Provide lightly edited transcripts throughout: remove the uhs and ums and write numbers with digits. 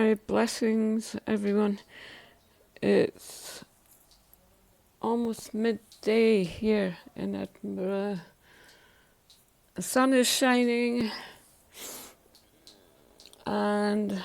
My blessings, everyone. It's almost midday here in Edinburgh. The sun is shining and,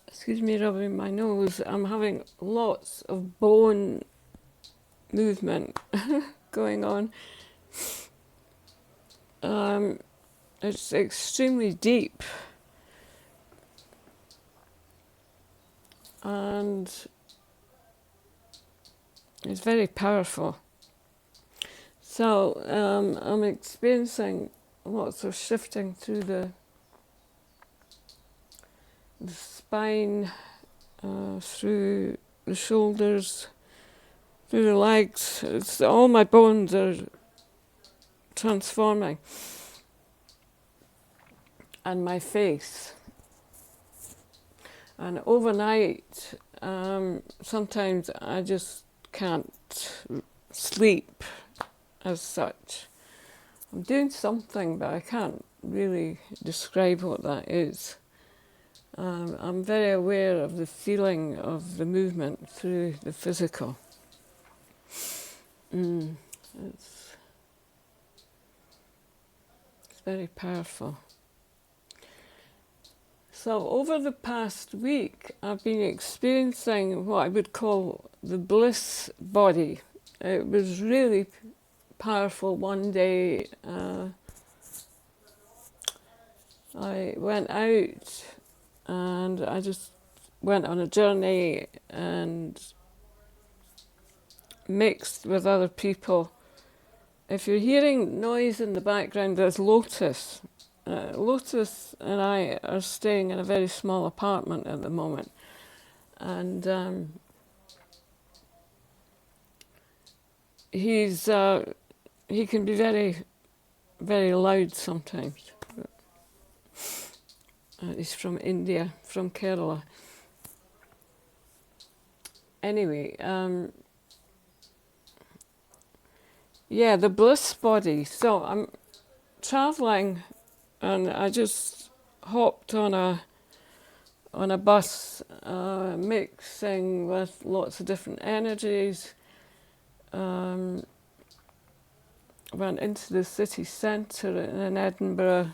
excuse me rubbing my nose, I'm having lots of bone movement going on. It's extremely deep and it's very powerful. So I'm experiencing lots of shifting through the spine, through the shoulders, through the legs. All my bones are transforming. And my face. And overnight, sometimes I just can't sleep as such. I'm doing something, but I can't really describe what that is. I'm very aware of the feeling of the movement through the physical. It's very powerful. So over the past week, I've been experiencing what I would call the bliss body. It was really powerful one day. I went out and I just went on a journey and mixed with other people. If you're hearing noise in the background, there's Lotus. Lotus and I are staying in a very small apartment at the moment, and he can be very, very loud sometimes. He's from India, from Kerala. Anyway, yeah, the bliss body. So I'm traveling. And I just hopped on a bus, mixing with lots of different energies. Went into the city centre in Edinburgh,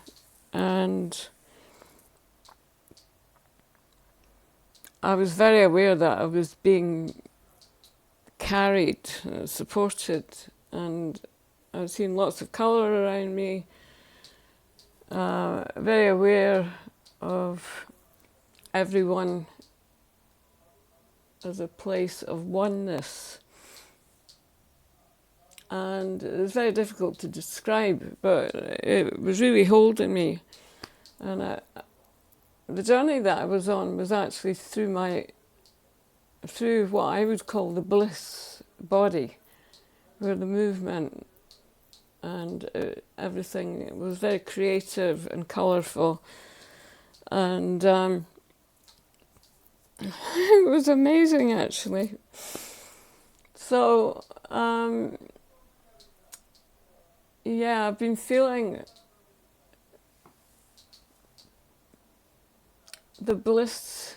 and I was very aware that I was being carried, supported, and I was seeing lots of colour around me. Very aware of everyone as a place of oneness. And it was very difficult to describe, but it was really holding me. And the journey that I was on was actually through what I would call the bliss body, where the movement and everything was very creative and colourful, and it was amazing actually. So yeah, I've been feeling the bliss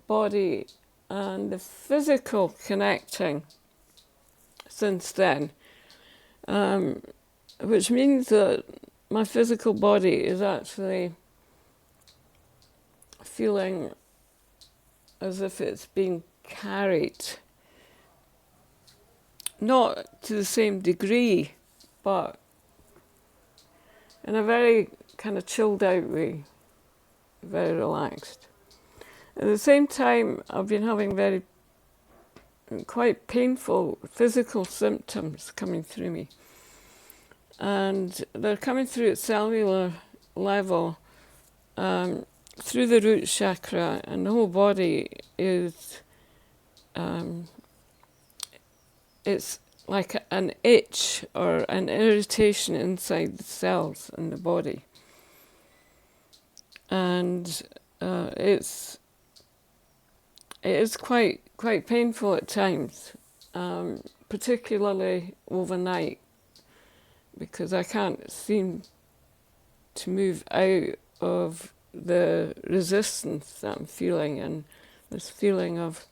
body and the physical connecting since then. Which means that my physical body is actually feeling as if it's being carried. Not to the same degree, but in a very kind of chilled out way, very relaxed. At the same time, I've been having quite painful physical symptoms coming through me. And they're coming through at cellular level, through the root chakra, and the whole body is, it's like an itch or an irritation inside the cells in the body. And it is quite painful at times, particularly overnight, because I can't seem to move out of the resistance that I'm feeling and this feeling of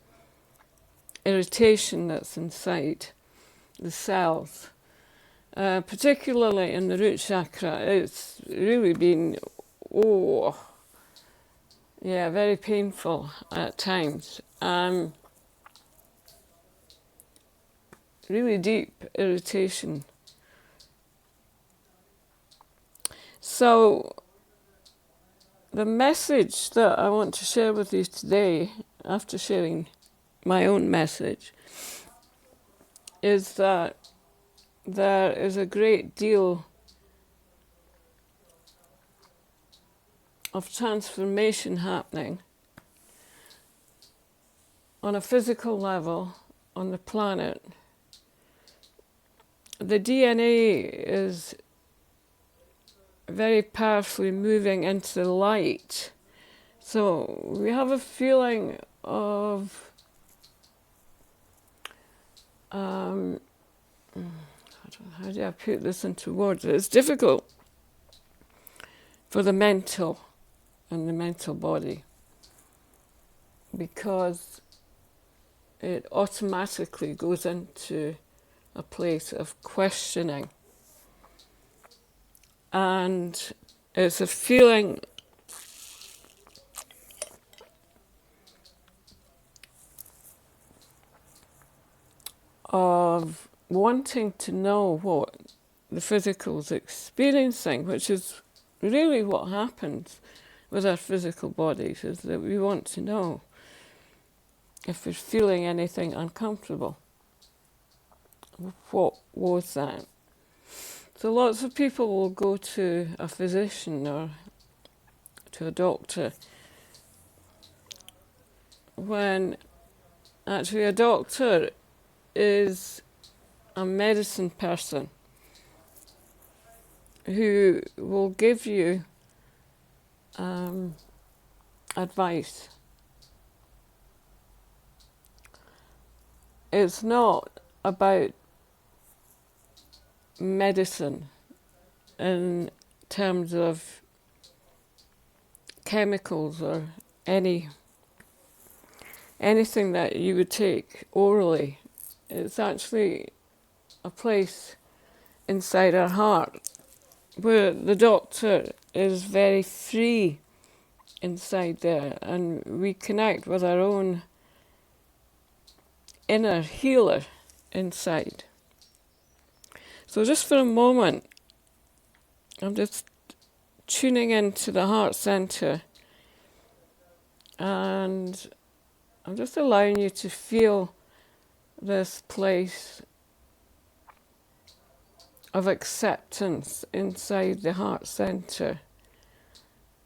irritation that's inside the cells. Particularly in the root chakra, it's really been, very painful at times. Really deep irritation. So the message that I want to share with you today, after sharing my own message, is that there is a great deal of transformation happening on a physical level on the planet. The DNA is very powerfully moving into the light. So we have a feeling of how do I put this into words? It's difficult for the mental and the mental body because it automatically goes into a place of questioning. And it's a feeling of wanting to know what the physical is experiencing, which is really what happens with our physical bodies, is that we want to know if we're feeling anything uncomfortable. What was that? So lots of people will go to a physician or to a doctor when actually a doctor is a medicine person who will give you advice. It's not about medicine in terms of chemicals or anything that you would take orally. It's actually a place inside our heart where the doctor is very free inside there, and we connect with our own inner healer inside. So just for a moment, I'm just tuning into the heart center, and I'm just allowing you to feel this place of acceptance inside the heart center,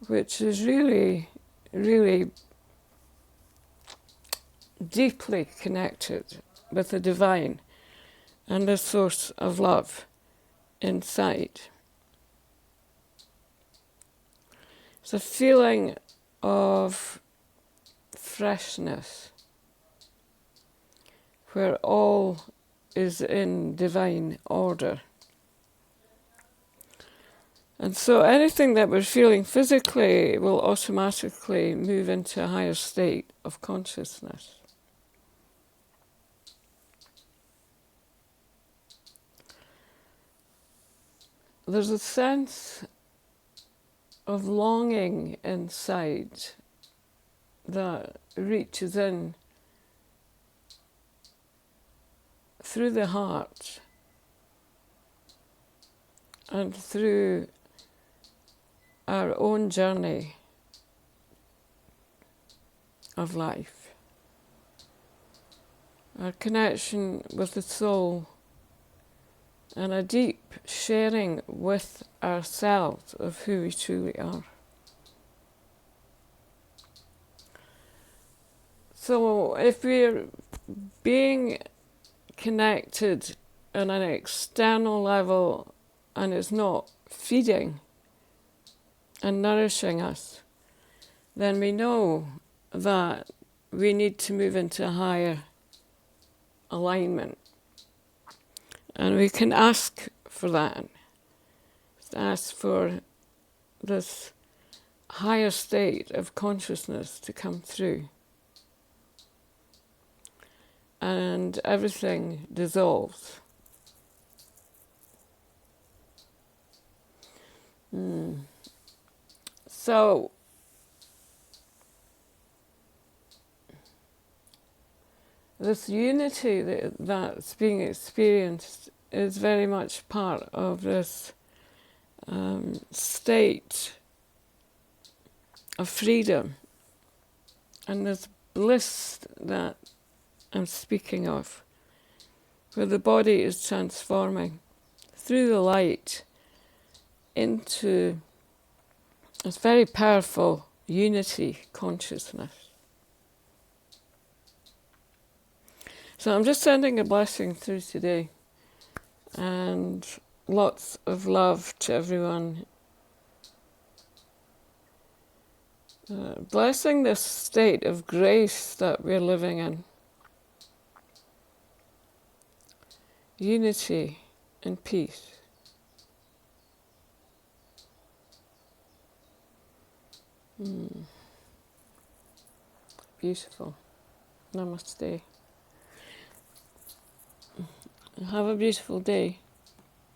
which is really, really deeply connected with the divine and the source of love inside. It's a feeling of freshness where all is in divine order. And so anything that we're feeling physically will automatically move into a higher state of consciousness. There's a sense of longing inside that reaches in through the heart and through our own journey of life. Our connection with the soul and a deep sharing with ourselves of who we truly are. So if we're being connected on an external level and it's not feeding and nourishing us, then we know that we need to move into a higher alignment. And we can ask for that. Ask for this higher state of consciousness to come through. And everything dissolves. So, this unity that's being experienced is very much part of this state of freedom and this bliss that I'm speaking of, where the body is transforming through the light into this very powerful unity consciousness. So I'm just sending a blessing through today, and lots of love to everyone. Blessing this state of grace that we're living in. Unity and peace. Beautiful. Namaste. Have a beautiful day.